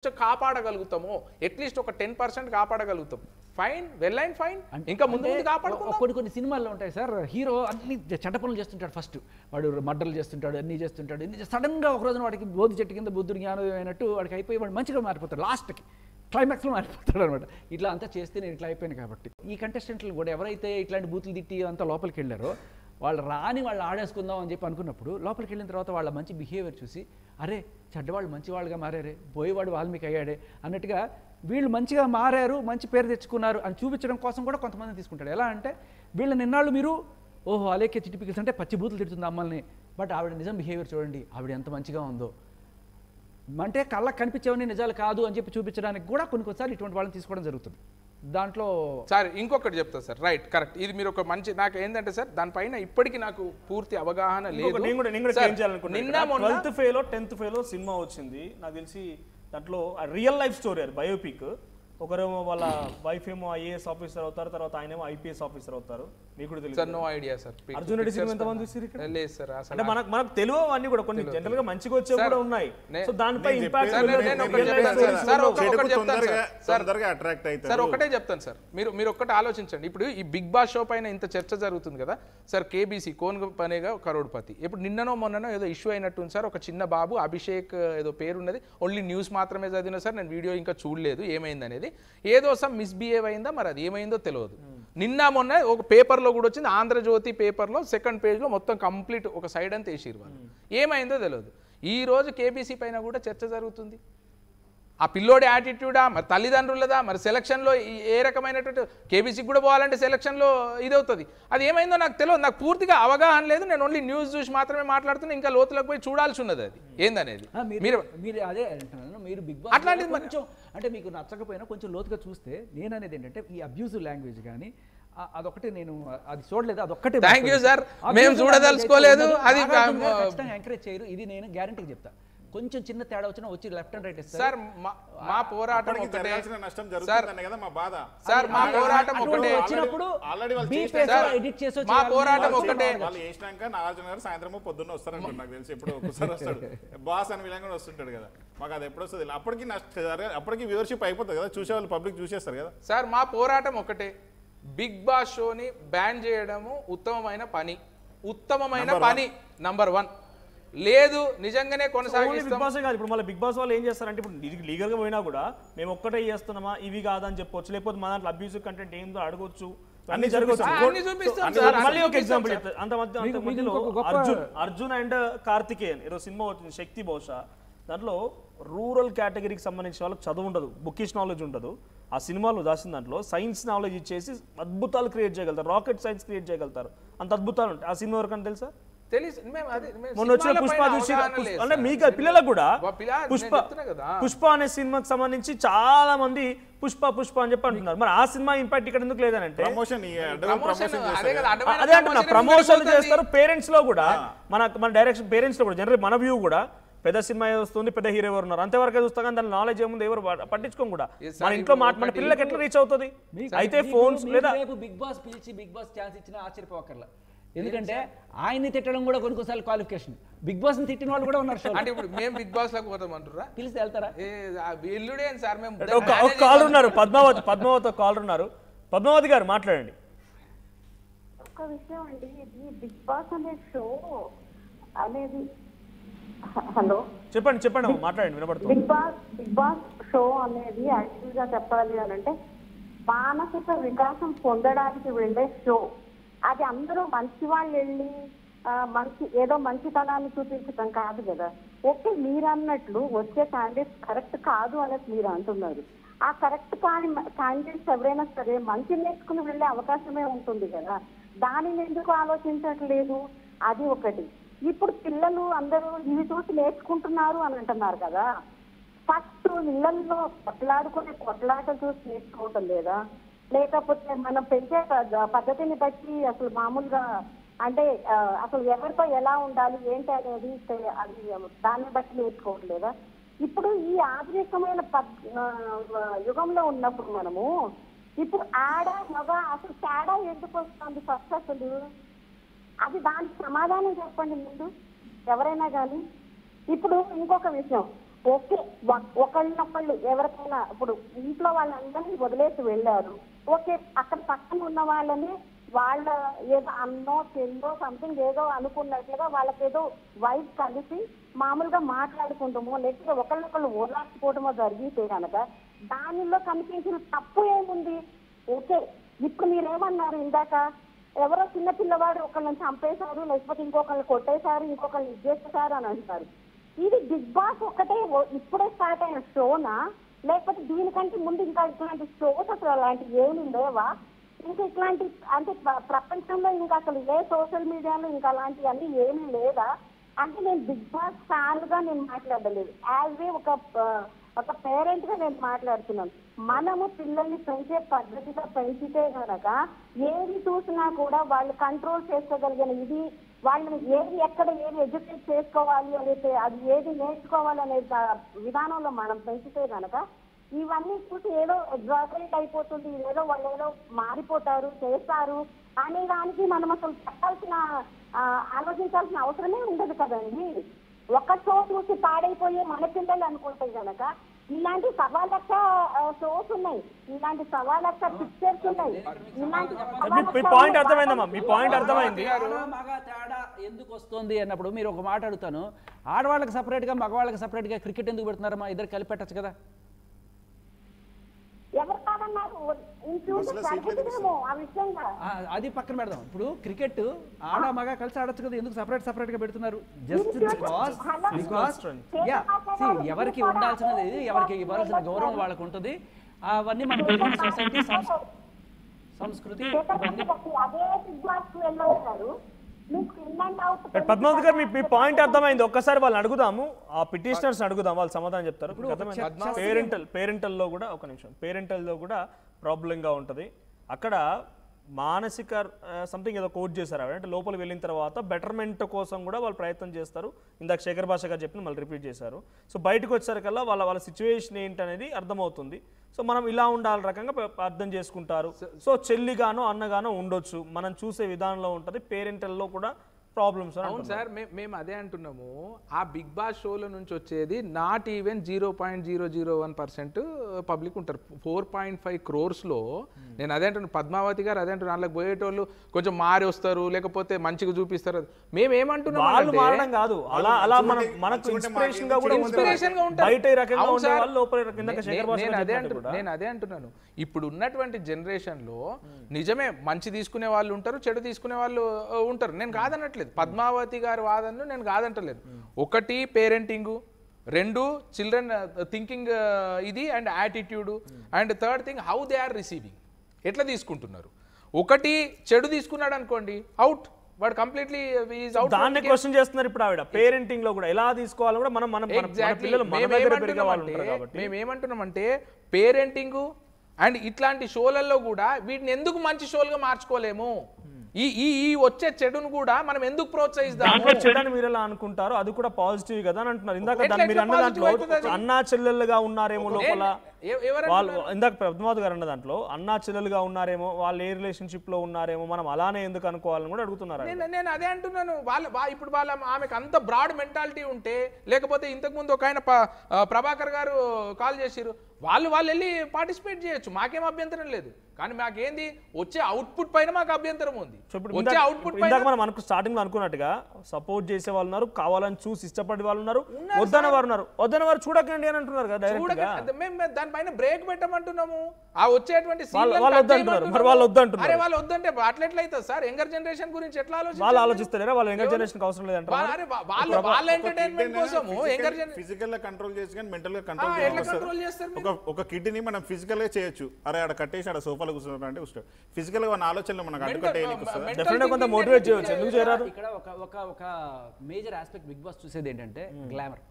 కాపాడగలుగుతామో at least ఒక 10% కాపాడగలుగుతాం fine well and fine ఇంకా ముందు కాపాడుకుందాం కొన్ని సినిమాల్లో ఉంటాయి సార్ హీరో అన్ని చెడ్డ పనులు చేస్తుంటాడు ఫస్ట్ వాడు మర్డర్లు చేస్తుంటాడు అన్ని చేస్తుంటాడు సడన్ గా ఒక రోజున వాడికి బోధి చెట్టు కింద బుద్ధుడు జ్ఞానోదయం అయినట్టు వాడికి అయిపోయి వాడు మంచిగా మారిపోతాడు లాస్ట్కి క్లైమాక్స్లో మారిపోతాడు అనమాట ఇట్లా అంతా చేస్తే నేను ఇట్లా అయిపోయాను కాబట్టి ఈ కంటెస్టెంట్లు కూడా ఎవరైతే ఇట్లాంటి బూతులు తిట్టి అంతా లోపలికి వెళ్ళారో వాళ్ళు వాళ్ళు ఆడేసుకుందాం అని చెప్పి అనుకున్నప్పుడు లోపలికి వెళ్ళిన తర్వాత వాళ్ళ మంచి బిహేవియర్ చూసి అరే చెడ్డవాళ్ళు మంచివాళ్ళుగా మారారే పోయేవాడు వాల్మీకి అయ్యాడే అన్నట్టుగా వీళ్ళు మంచిగా మారారు మంచి పేరు తెచ్చుకున్నారు అని చూపించడం కోసం కూడా కొంతమంది తీసుకుంటాడు ఎలా అంటే వీళ్ళ నిన్నాళ్ళు మీరు ఓహో అలేకే చిటిపికల్స్ అంటే పచ్చి బూతులు తిడుతుంది అమ్మల్ని బట్ ఆవిడ నిజం బిహేవియర్ చూడండి ఆవిడ ఎంత మంచిగా ఉందో అంటే కళ్ళకు కనిపించేవన్నీ నిజాలు కాదు అని చెప్పి చూపించడానికి కూడా కొన్నిసార్లు ఇటువంటి వాళ్ళని తీసుకోవడం జరుగుతుంది దాంట్లో సార్ ఇంకొకటి చెప్తా సార్ రైట్ కరెక్ట్ ఇది మీరు ఒక మంచి నాకు ఏంటంటే సార్ దానిపైన ఇప్పటికీ నాకు పూర్తి అవగాహన లేదు నిన్న 12th ఫెయిలో 10th ఫెయిలో సినిమా వచ్చింది నాకు తెలిసి దాంట్లో రియల్ లైఫ్ స్టోరీ అది బయోపిక్ ఒకరేమో వాళ్ళ వైఫ్ ఏమో ఐఏఎస్ ఆఫీసర్ అవుతారు తర్వాత ఆయన ఏమో ఐపీఎస్ ఆఫీసర్ అవుతారు మీకు కూడా తెలియదు sir no idea sir Arjun Reddy cinema ఎంతమంది చూసారు ఇక్కడ లేదు సార్ అంటే మనకు తెలియవు అన్ని కూడా కొన్ని జనరల్ గా మంచిగా వచ్చే కూడా ఉన్నాయి సో దానిపై ఇంపాక్ట్ సార్ ఒకటే చెప్తాను సార్ మీరు ఒక్కటే ఆలోచించండి ఇప్పుడు ఈ బిగ్ బాస్ షో పైన ఇంత చర్చ జరుగుతుంది కదా సార్ కేబీసీ కోన్ పనేగా కరోడ్పతి ఇప్పుడు నిన్ననో మొన్ననో ఏదో ఇష్యూ అయినట్టుంది సార్ ఒక చిన్న బాబు అభిషేక్ ఏదో పేరున్నది ఓన్లీ న్యూస్ మాత్రమే చదివినా సార్ నేను వీడియో ఇంకా చూడలేదు ఏమైంది అనేది ఏదో సమ్ మిస్బిహేవ్ అయిందా మరి అది ఏమైందో తెలియదు నిన్న మొన్న ఒక పేపర్లో కూడా వచ్చింది ఆంధ్రజ్యోతి పేపర్లో సెకండ్ పేజ్లో మొత్తం కంప్లీట్ ఒక సైడ్ అంతా వేసిరు వాళ్ళు ఏమైందో తెలియదు ఈ రోజు కేబీసీ పైన కూడా చర్చ జరుగుతుంది ఆ పిల్లోడి యాటిట్యూడా మరి తల్లిదండ్రులదా మరి సెలక్షన్లో ఏ రకమైనటువంటి కేబీసీకి కూడా పోవాలంటే సెలక్షన్లో ఇది అవుతుంది అది ఏమైందో నాకు తెలియదు నాకు పూర్తిగా అవగాహన లేదు నేను ఓన్లీ న్యూస్ చూసి మాత్రమే మాట్లాడుతున్నా ఇంకా లోతులకు పోయి చూడాల్సి ఉన్నది అది ఏందనేది మీరు అదే అంటున్నాను మీరు బిగ్ బాస్ అట్లాంటిది కొంచెం అంటే మీకు నచ్చకపోయినా కొంచెం లోతుగా చూస్తే నేను అనేది ఏంటంటే ఈ అబ్యూజివ్ లాంగ్వేజ్ కానీ అదొకటి నేను అది చూడలేదు అదొక్కటే థ్యాంక్ యూ సార్ మేము చూడదలుచుకోలేదు అది ఎంకరేజ్ చేయరు ఇది నేను గ్యారంటీగా చెప్తా కొంచెం చిన్న తేడా వచ్చినా వచ్చి లెఫ్ట్ అండ్ రైట్ ఇస్తారు సార్ మా పోరాటం ఒకటే నష్టం జరుగుతుందనే కదా మా బాధ సార్ మా పోరాటం ఒకటే వచ్చినప్పుడు ఎడిట్ చేసి మా పోరాటం ఒకటే వాళ్ళు చేసినాక నాగార్జున గారు సాయంత్రం పొద్దున్న వస్తారంటారు నాకు తెలిసి ఎప్పుడు ఒకసారి వస్తాడు బాస్ అని విధంగా వస్తుంటాడు కదా మాకు అది ఎప్పుడు వస్తుంది అప్పటికి వ్యూవర్షిప్ అయిపోతుంది కదా చూసే వాళ్ళు పబ్లిక్ చూసేస్తారు కదా సార్ మా పోరాటం ఒకటే బిగ్ బాస్ షోని బ్యాన్ చేయడము ఉత్తమమైన పని నంబర్ 1 లేదు నిజంగానే కొనసాగిస్తాం బిగ్ బాస్ కాదు ఇప్పుడు మళ్ళీ బిగ్ బాస్ వాళ్ళు ఏం చేస్తారంటే ఇప్పుడు లీగల్ గా పోయినా కూడా మేము ఒక్కటే చేస్తున్నామా ఇవి కాదని చెప్పొచ్చు లేకపోతే మన దాంట్లో అబ్యూసివ్ కంటెంట్ ఏందో అడగొచ్చు అన్ని జరగచ్చు మళ్ళీ ఒక ఎగ్జాంపుల్ చెప్తాను అంత మధ్యలో అర్జున్ అండ్ కార్తికేయన్ ఏదో సినిమా వచ్చింది శక్తి బహుశా దాంట్లో రూరల్ కేటగిరీకి సంబంధించిన వాళ్ళకి చదువు ఉండదు బుకిష్ నాలెడ్జ్ ఉండదు ఆ సినిమాలో దాచిన దాంట్లో సైన్స్ నాలెడ్జ్ ఇచ్చేసి అద్భుతాలు క్రియేట్ చేయగలుగుతారు రాకెట్ సైన్స్ క్రియేట్ చేయగలుగుతారు అంత అద్భుతాలు ఉంటాయి ఆ సినిమా వరకు తెలుసా మొన్న వచ్చిన పుష్ప చూసి అంటే మీకు పిల్లలకు కూడా పుష్ప అనే సినిమాకి సంబంధించి చాలా మంది పుష్ప అని చెప్పి అంటున్నారు మరి ఆ సినిమా ఇంపాక్ట్ ఇక్కడ ఎందుకు లేదనంటే అదే అంటున్నా ప్రమోషన్ చేస్తారు పేరెంట్స్ లో కూడా మన డైరెక్షన్ పేరెంట్స్ లో కూడా జనరల్ మన వ్యూ కూడా పెద్ద సినిమా వస్తుంది పెద్ద హీరో ఎవరు ఉన్నారు అంతవరకే చూస్తా కానీ దాని నాలెడ్జ్ ఏముంది ఎవరు పట్టించుకోం కూడా మన ఇంట్లో మన పిల్లలకి ఎట్లా రీచ్ అవుతుంది అయితే ఫోన్స్ లేదా బిగ్ బాస్ పిలిచి బిగ్ బాస్ ఛాన్స్ ఇచ్చిన ఆశ్చర్యపోకర్లా ఎందుకంటే ఆయన్ని తిట్టడం కూడా కొన్నిసార్లు క్వాలిఫికేషన్ బిగ్ బాస్ ని తిట్టిన వాళ్ళు కూడా ఉన్నారు అంటే ఇప్పుడు మేము బిగ్ బాస్ లోకి పోతాం అంటారా పిలిస్తే వెళ్తారా ఇల్లుడే సార్ మేము ఒక కాల్ ఉన్నారు పద్మావతి కాల్ ఉన్నారు పద్మావతి గారు మాట్లాడండి ఒక విషయం అండి ఇది బిగ్ బాస్ అనే షో అనేది హలో చెప్పండి మాట్లాడండి వినపడుతుంది బిగ్ బాస్ షో అనేది యాక్చువల్ గా చెప్పాలి అని అంటే మానసిక వికాసం పొందడానికి వెళ్ళే షో అది అందరూ మంచి వాళ్ళు వెళ్ళి ఏదో మంచితనాన్ని చూపించడం కాదు కదా ఓకే మీరు అన్నట్లు వచ్చే క్యాండిడేట్స్ కరెక్ట్ కాదు అనేది మీరు అంటున్నారు ఆ కరెక్ట్ కాని క్యాండిడేట్స్ ఎవరైనా సరే మంచి నేర్చుకుని వెళ్ళే అవకాశమే ఉంటుంది కదా దానిని ఎందుకు ఆలోచించట్లేదు అది ఒకటి ఇప్పుడు పిల్లలు అందరూ ఇవి చూసి నేర్చుకుంటున్నారు అని అంటున్నారు కదా ఫస్ట్ ఇళ్లలో కొట్లాటలు చూసి నేర్చుకోవటం లేదా లేకపోతే మనం పెంచే పద్ధతిని బట్టి అసలు మామూలుగా అంటే అసలు ఎవరితో ఎలా ఉండాలి ఏంటి అనేది అది దాన్ని బట్టి నేర్చుకోవట్లేదా ఇప్పుడు ఈ ఆధునికమైన యుగంలో ఉన్నప్పుడు మనము ఇప్పుడు ఆడ మగ అసలు తేడా ఎందుకు వస్తుంది ఫస్ట్ అసలు అది దానికి సమాధానం చెప్పండి ముందు ఎవరైనా కానీ ఇప్పుడు ఇంకొక విషయం ఓకే ఒకళ్ళనొకళ్ళు ఎవరికైనా ఇప్పుడు ఇంట్లో వాళ్ళందరినీ వదిలేసి వెళ్ళారు, ఓకే అక్కడ పక్కన ఉన్న వాళ్ళని వాళ్ళ ఏదో అన్నో చెల్లో సంథింగ్ ఏదో అనుకున్నట్లుగా వాళ్ళకేదో వైఫ్ కలిసి మామూలుగా మాట్లాడుకుంటామో లేకపోతే ఒకళ్ళనొకళ్ళు ఓదార్చుకోవటమో జరిగితే కనుక దానిలో కనిపించిన తప్పు ఏముంది? ఓకే ఇప్పుడు మీరేమన్నారు ఇందాక, ఎవరో చిన్న పిల్లవాడు ఒకళ్ళని చంపేశారు, లేకపోతే ఇంకొకళ్ళు కొట్టేశారు, ఇంకొకళ్ళు ఇచ్చేసారు అని అంటారు. ఇది బిగ్ బాస్ ఒకటే ఇప్పుడే స్టార్ట్ అయిన షోనా, లేకపోతే దీనికంటే ముందు ఇంకా ఇట్లాంటి షోస్ అసలు అలాంటివి ఏమి లేవా? ఇంకా ఇట్లాంటి అంటే ప్రపంచంలో ఇంకా అసలు ఏ సోషల్ మీడియాలో ఇంకా అలాంటివన్నీ ఏమీ లేదా? అంటే నేను బిగ్ బాస్ ఫ్యాన్ గా నేను మాట్లాడలేదు, యాజ్ ఏ ఒక పేరెంట్ గా నేను మాట్లాడుతున్నాను. మనము పిల్లల్ని పెంచే పద్ధతిగా పెంచితే కనుక ఏది చూసినా కూడా వాళ్ళు కంట్రోల్ చేసుకోగలిగిన ఇది, వాళ్ళని ఏది ఎక్కడ ఏది ఎడ్యుకేట్ చేసుకోవాలి అనేది, అది ఏది నేర్చుకోవాలి అనే విధానంలో మనం పెంచితే కనుక ఇవన్నీ చూసి ఏదో ఎగ్జాగరేట్ అయిపోతుంది, ఏదో వాళ్ళు ఏదో మారిపోతారు చేస్తారు అనే దానికి మనం అసలు చెప్పాల్సిన ఆలోచించాల్సిన అవసరమే ఉండదు కదండి. ఒక షో చూసి పాడైపోయే మన పిల్లలు అనుకుంటే కనుక ఇలాంటి 1.25 షోస్ ఉన్నాయి, ఇలాంటి 1.25 పిక్చర్స్ ఉన్నాయి, ఇలాంటి మీ పాయింట్ అర్థమైందమ్మా, మీ పాయింట్ అర్థమైంది. మగ తేడా ఎందుకు వస్తుంది అన్నప్పుడు మీరు ఒక మాట అడుగుతాను, ఆడవాళ్ళకి సపరేట్గా మగవాళ్ళకి సపరేట్గా క్రికెట్ ఎందుకు పెడుతున్నారమ్మా? ఇద్దరు కలిపి పెట్టచ్చు కదా. ఎవరు కాదన్నారు? ఆ విషయంగా అది పక్కన పెడదాం. ఇప్పుడు క్రికెట్ ఆడ మగ కలిసి ఆడొచ్చు కదా, ఎందుకు సపరేట్ గా పెడుతున్నారు? జస్ట్ బికాస్ ఎవరికి ఉండాల్సినది, ఎవరికి ఇవ్వాల్సిన గౌరవం వాళ్ళకు ఉంటుంది. అవన్నీ మన సొసైటీ సంస్కృతి. పద్మావతి గారు మీ పాయింట్ అర్థమైంది. ఒక్కసారి వాళ్ళని అడుగుదాము, ఆ పిటిషనర్స్ అడుగుదాం, వాళ్ళు సమాధానం చెప్తారు. పేరెంటల్లో కూడా ఒక నిమిషం, పేరెంటల్లో కూడా ప్రాబ్లంగా ఉంటుంది. అక్కడ మానసిక సంథింగ్ ఏదో కోట్ చేశారు అంటే లోపల వెళ్ళిన తర్వాత బెటర్మెంట్ కోసం కూడా వాళ్ళు ప్రయత్నం చేస్తారు. ఇందాక శేఖర్ భాష గారు చెప్పిన మళ్ళీ రిపీట్ చేశారు. సో బయటకు వచ్చేసరికల్లా వాళ్ళ సిచ్యువేషన్ ఏంటనేది అర్థమవుతుంది. సో మనం ఇలా ఉండాలి రకంగా అర్థం చేసుకుంటారు. సో చెల్లిగానో అన్నగానో ఉండొచ్చు, మనం చూసే విధానంలో ఉంటుంది. పేరెంటల్లో కూడా ప్రాబ్లమ్స్. అవును సార్, మేము అదే అంటున్నాము. ఆ బిగ్ బాస్ షోల నుంచి వచ్చేది నాట్ ఈవెన్ 0.001% పబ్లిక్ ఉంటారు. 4.5 crores నేను అదే అంటున్నాను, పద్మావతి గారు అదే అంటున్నారు, వాళ్ళకి పోయేటోళ్ళు కొంచెం మారి వస్తారు, లేకపోతే మంచిగా చూపిస్తారు. మేమేమంటున్నాం నేను అదే అంటున్నాను, ఇప్పుడు ఉన్నటువంటి జనరేషన్ లో నిజమే మంచి తీసుకునే వాళ్ళు ఉంటారు, చెడు తీసుకునే వాళ్ళు ఉంటారు. నేను కాదన్నట్లేదు, పద్మావతి గారి వాదనను నేను కాదంటలేదు. ఒకటి పేరెంటింగ్, 2 చిల్డ్రన్ థింకింగ్ ఇది and attitude, and third thing how they are receiving, ఎట్లా తీసుకుంటున్నారు. ఒకటి చెడు తీసుకున్నాడు అనుకోండి, అవుట్, వాడు కంప్లీట్లీ దాన్ని క్వశ్చన్ చేస్తున్నారు. ఇప్పుడు ఆవిడ పేరెంటింగ్ లో కూడా ఎలా తీసుకోవాలి కూడా మనం మేమేమంటున్నామంటే పేరెంటింగ్ అండ్ ఇట్లాంటి షోలలో కూడా వీటిని ఎందుకు మంచి షోలుగా మార్చుకోలేము? ఈ వచ్చే చెడును కూడా మనం ఎందుకు ప్రోత్సహిస్తాం? చెడుని మీరు ఎలా అనుకుంటారు? అది కూడా పాజిటివ్ కదా అని అంటున్నారు. ఇందాక మీరు అన్న దాంట్లో అన్నా చెల్లెలుగా ఉన్నారేమో లోపల వాళ్ళు, ఇందాక పద్మావతి గారు అన్న దాంట్లో అన్నా చెల్లెలుగా ఉన్నారేమో, వాళ్ళు ఏ రిలేషన్షిప్ లో ఉన్నారేమో, మనం అలానే ఎందుకు అనుకోవాలని కూడా అడుగుతున్నారు. నేను అదే అంటున్నాను, ఇప్పుడు ఆమెకు అంత బ్రాడ్ మెంటాలిటీ ఉంటే, లేకపోతే ఇంతకు ముందు ఒక ఆయన ప్రభాకర్ గారు కాల్ చేసిరు, వాళ్ళు వెళ్ళి పార్టిసిపేట్ చేయొచ్చు, మాకేం అభ్యంతరం లేదు. కానీ మాకేంది వచ్చే అవుట్పుట్ పైన మాకు అభ్యంతరం ఉంది. వచ్చే అవుట్పుట్ పైన మనం స్టార్టింగ్ లో అనుకున్నట్టుగా సపోర్ట్ చేసే వాళ్ళు ఉన్నారు, కావాలని చూసి ఇష్టపడే వాళ్ళు ఉన్నారు, వద్దన్న వారు చూడకండి అని అంటున్నారు కదా. దానిపైన బ్రేక్ పెట్టమంటున్నాము. ఆ వచ్చేటువంటి వాళ్ళు వద్దంటే అట్లెట్లయితే సార్, యంగర్ జనరేషన్ గురించి ఎట్లా ఆలోచిస్తారా? వాళ్ళు యంగర్ జనరేషన్ అవసరం లేదంటే వాళ్ళ ఎంటర్టైన్మెంట్ కోసం ఫిజికల్ గా కంట్రోల్ చేసి కానీ మెంటల్ గా కంట్రోల్ చేస్తారు. ఒక కిడ్ ని మనం ఫిజికల్ గా చేయొచ్చు, అరే ఆడ కట్టేసి ఆడ సోఫాలో కూర్చున్నారు అంటే ఫిజికల్ గా మన ఆలోచనలు మనకు అడ్డుకట్టేయడానికి మోటివేట్ చేయొచ్చు. ఎందుకు చేయరాదు? ఇక్కడ ఒక మేజర్ ఆస్పెక్ట్ బిగ్ బాస్ చూసేది ఏంటంటే గ్లామర్,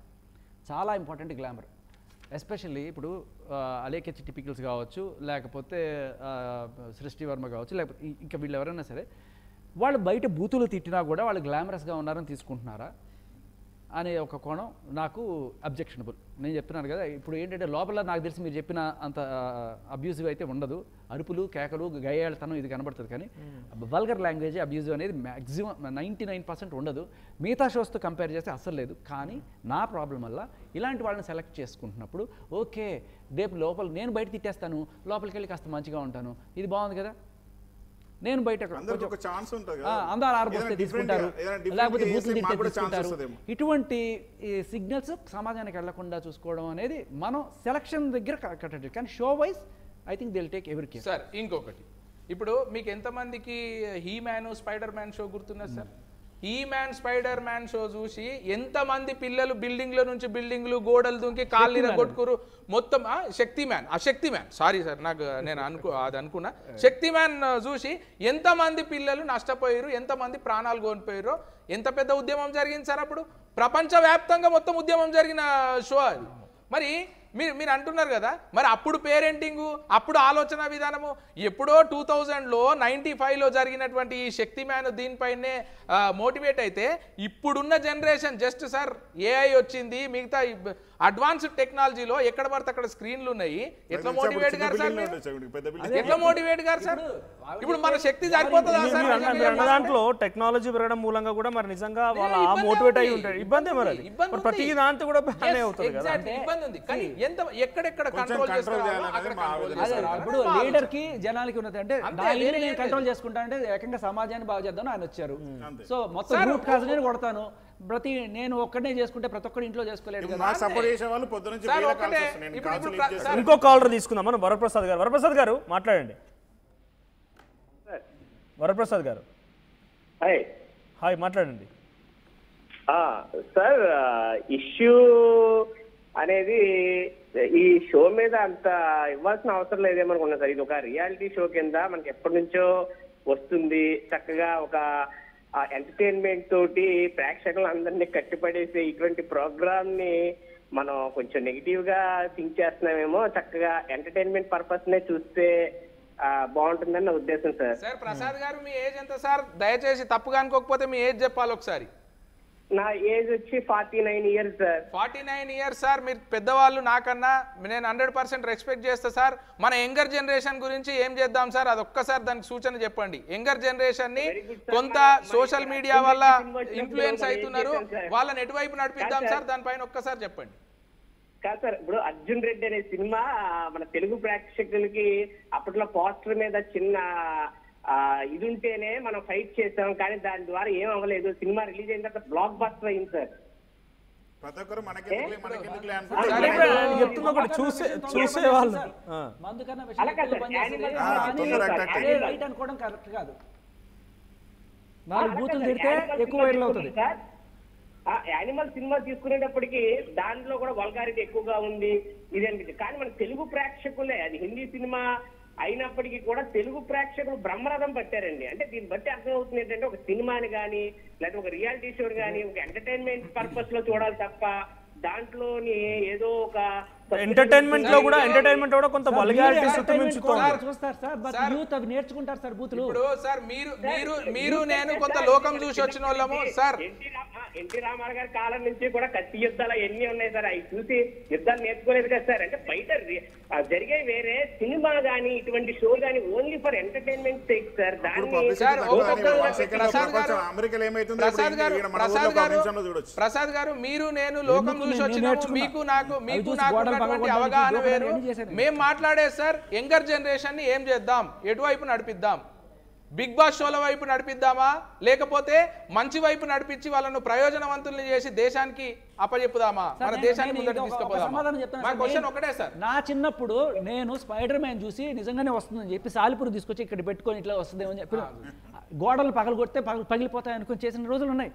చాలా ఇంపార్టెంట్ గ్లామర్. ఎస్పెషల్లీ ఇప్పుడు అలేకెచ్ టిపికల్స్ కావచ్చు, లేకపోతే సృష్టి వర్మ కావచ్చు, లేకపోతే ఇంకా వీళ్ళు ఎవరైనా సరే, వాళ్ళు బయట బూతులు తిట్టినా కూడా వాళ్ళు గ్లామరస్గా ఉన్నారని తీసుకుంటున్నారా? అనే ఒక కోణం నాకు అబ్జెక్షనబుల్. నేను చెప్తున్నాను కదా, ఇప్పుడు ఏంటంటే లోపల నాకు తెలిసి మీరు చెప్పిన అంత అబ్యూజివ్ అయితే ఉండదు. అరుపులు, కేకలు, గయ్యాళతనం ఇది కనబడుతుంది, కానీ వల్గర్ లాంగ్వేజ్ అబ్యూజివ్ అనేది మ్యాక్సిమం 99% ఉండదు. మిగతా షోస్తో కంపేర్ చేస్తే అస్సలు లేదు. కానీ నా ప్రాబ్లం వల్ల ఇలాంటి వాళ్ళని సెలెక్ట్ చేసుకుంటున్నప్పుడు ఓకే రేపు లోపల నేను బయట తిట్టేస్తాను, లోపలికి వెళ్ళి కాస్త మంచిగా ఉంటాను, ఇది బాగుంది కదా. నేను బయట అందరూ ఆరబోస్తే తీసుకుంటారు, లేకపోతే బూతులు తింటే తీసుకుంటారు. ఇటువంటి సిగ్నల్స్ సమాజానికి వెళ్లకుండా చూసుకోవడం అనేది మనం సెలక్షన్ దగ్గర కట్టండి. కానీ show wise I think they will take every care. Sir ఇంకొకటి, ఇప్పుడు మీకు ఎంతమందికి He Man Spider Man show గుర్తున్నది సార్? He Man Spider Man show చూసి ఎంతమంది పిల్లలు బిల్డింగ్ల నుంచి బిల్డింగ్లు గోడలు దుంకి కాళ్ళు ఇరగొట్టుకురు మొత్తం. శక్తి మ్యాన్ సారీ సార్, నేను అనుకున్నా శక్తి మ్యాన్ చూసి ఎంతమంది పిల్లలు నష్టపోయారు, ఎంతమంది ప్రాణాలు కోల్పోయారో, ఎంత పెద్ద ఉద్యమం జరిగింది సార్ అప్పుడు. ప్రపంచవ్యాప్తంగా మొత్తం ఉద్యమం జరిగిన షో అది. మరి మీరు అంటున్నారు కదా, మరి అప్పుడు పేరెంటింగు, అప్పుడు ఆలోచన విధానము ఎప్పుడో 2000లో 95లో జరిగినటువంటి ఈ శక్తి మ్యాన్ దీనిపైనే మోటివేట్ అయితే, ఇప్పుడున్న జనరేషన్ జస్ట్ సార్ ఏఐ వచ్చింది, మిగతా అడ్వాన్స్డ్ టెక్నాలజీలో ఎక్కడ పడితే అక్కడ స్క్రీన్లు ఉన్నాయి. ఎట్లా మోటివేట్ గారు సార్, ఎట్లా మోటివేట్ గారు సార్? ఇప్పుడు మన శక్తి సరిపోతుందా సార్? దాంట్లో టెక్నాలజీ పెరగడం మూలంగా కూడా మరి నిజంగా వాళ్ళు మోటివేట్ అయ్యి ఉంటారు. ఇబ్బంది మరి ప్రతి దాంతో కూడా అవుతుంది కదా, ఇబ్బంది ఉంది. కానీ ఎంత ఎక్కడెక్కడ కంట్రోల్ ఇప్పుడు లీడర్ కి జనాలకి ఉన్నది అంటే నేను కంట్రోల్ చేసుకుంటా అంటే ఏకంగా సమాజాన్ని బాగు చేద్దాం ఆయన వచ్చారు. సో మొత్తం రూట్ కాజ్ నేను కొడతాను, నేను ఒక్కడే చేసుకుంటే ప్రతి ఒక్కరు ఇంట్లో చేసుకోలేదు. ఇంకో కాలర్ తీసుకుందాం మనం, వరప్రసాద్ గారు. వరప్రసాద్ గారు మాట్లాడండి. వరప్రసాద్ గారు హాయ్, మాట్లాడండి. సార్ ఇష్యూ అనేది ఈ షో మీద అంత ఇవ్వాల్సిన అవసరం లేదేమనుకున్నా సార్. ఇది ఒక రియాలిటీ షో కింద మనకి ఎప్పటి నుంచో వస్తుంది. చక్కగా ఒక ఎంటర్టైన్మెంట్ తోటి ప్రేక్షకులందరినీ కట్టిపడేసే ఇటువంటి ప్రోగ్రామ్ ని మనం కొంచెం నెగిటివ్ గా థింక్ చేస్తున్నామేమో. చక్కగా ఎంటర్టైన్మెంట్ పర్పస్ నే చూస్తే బాగుంటుందని నా ఉద్దేశం సార్. సార్ ప్రసాద్ గారు మీ ఏజ్ ఎంత సార్? దయచేసి తప్పుగా అనుకోకపోతే మీ ఏజ్ చెప్పాలి ఒకసారి. నా ఏజ్ వచ్చి 49 ఇయర్స్ సార్. 49 ఇయర్స్ సార్, మీరు పెద్దవాళ్ళు నాకన్నా. నేను 100% రెస్పెక్ట్ చేస్తా సార్. మన యంగర్ జనరేషన్ గురించి ఏం చేద్దాం సార్, అది ఒక్కసారి దానికి సూచన చెప్పండి. యంగర్ జనరేషన్ ని కొంత సోషల్ మీడియా వల్ల ఇన్ఫ్లుయెన్స్ అవుతున్నారు, వాళ్ళని ఎటువైపు నడిపిద్దాం సార్, దానిపైన ఒక్కసారి చెప్పండి. కాదు సార్, ఇప్పుడు అర్జున్ రెడ్డి అనే సినిమా మన తెలుగు ప్రేక్షకులకి అప్పట్లో పోస్టర్ మీద చిన్న ఇది ఉంటేనే మనం ఫైట్ చేసాం, కానీ దాని ద్వారా ఏం అవ్వలేదు. సినిమా రిలీజ్ అయిన తర్వాత బ్లాక్ బస్టర్ అయింది సార్. అనుకోవడం కరెక్ట్ కాదు. 4 బూతులు తిడితే ఎక్కువ వైరల్ అవుతుంది. యానిమల్ సినిమా తీసుకునేటప్పటికి దాంట్లో కూడా వల్గారిటీ ఎక్కువగా ఉంది ఇది అనిపించింది. కానీ మన తెలుగు ప్రేక్షకులే, అది హిందీ సినిమా అయినప్పటికీ కూడా తెలుగు ప్రేక్షకులు బ్రహ్మరథం పట్టారండి. అంటే దీన్ని బట్టి అర్థమవుతుంది ఏంటంటే ఒక సినిమాని కానీ లేదా ఒక రియాలిటీ షోని కానీ ఒక ఎంటర్టైన్మెంట్ పర్పస్ లో చూడాలి తప్ప దాంట్లోని ఏదో ఒక ఎంటర్టైన్మెంట్ లో కూడా కొంత వల్గారిటీ చూస్తారు సార్, బట్ యూత్ అవి నేర్చుకుంటారు సార్ బూతులు. ఇప్పుడు సార్ మీరు నేను కొంత లోకం చూసి వచ్చిన వాళ్ళము సార్. ఎన్టీ రామారావు గారి కాలం నుంచి కూడా కత్తి యుద్ధాలు ఎన్ని ఉన్నాయి సార్, అవి చూసి యుద్ధాలు నేర్చుకోలేదు కదా సార్. అంటే బయట జరిగే వేరే సినిమా గానీ ఇటువంటి షో గానీ only for entertainment sake sir. Prasad గారు మీరు నేను లోకం చూసి వచ్చినాము, మీకు నాకు అవగాహన వేరు. మేము మాట్లాడే సార్ యంగర్ జనరేషన్ ని ఏం చేద్దాం, ఎటువైపు నడిపిద్దాం, బిగ్ బాస్ షోల వైపు నడిపిద్దామా, లేకపోతే మంచి వైపు నడిపించి వాళ్ళను ప్రయోజనవంతుల్ని చేసి దేశానికి అప్పచెప్పుదామా, మన దేశాన్ని ముందరికి తీసుకుపోదామా? మా క్వశ్చన్ ఒకటే సార్. నా చిన్నప్పుడు నేను స్పైడర్ మ్యాన్ చూసి నిజంగానే వస్తుందని చెప్పి సాలిపురు తీసుకొచ్చి ఇక్కడ పెట్టుకొని ఇట్లా వస్తుందేమో అని చెప్పి గోడలు పగలు కొడితే పగిలిపోతాయి అనుకుని చేసిన రోజులు ఉన్నాయి,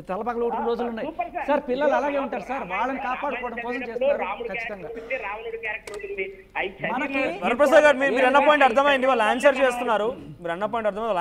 తలపగలు కొట్టిన రోజులు ఉన్నాయి సార్. పిల్లలు అలాగే ఉంటారు సార్, వాళ్ళని కాపాడుకోవడం కోసం చేస్తారు ఖచ్చితంగా. వరప్రసాద్ గారు మీరు అన్న పాయింట్ అర్థమైంది, వాళ్ళు ఆన్సర్ చేస్తున్నారు. మీరు అన్న పాయింట్ అర్థమైంది.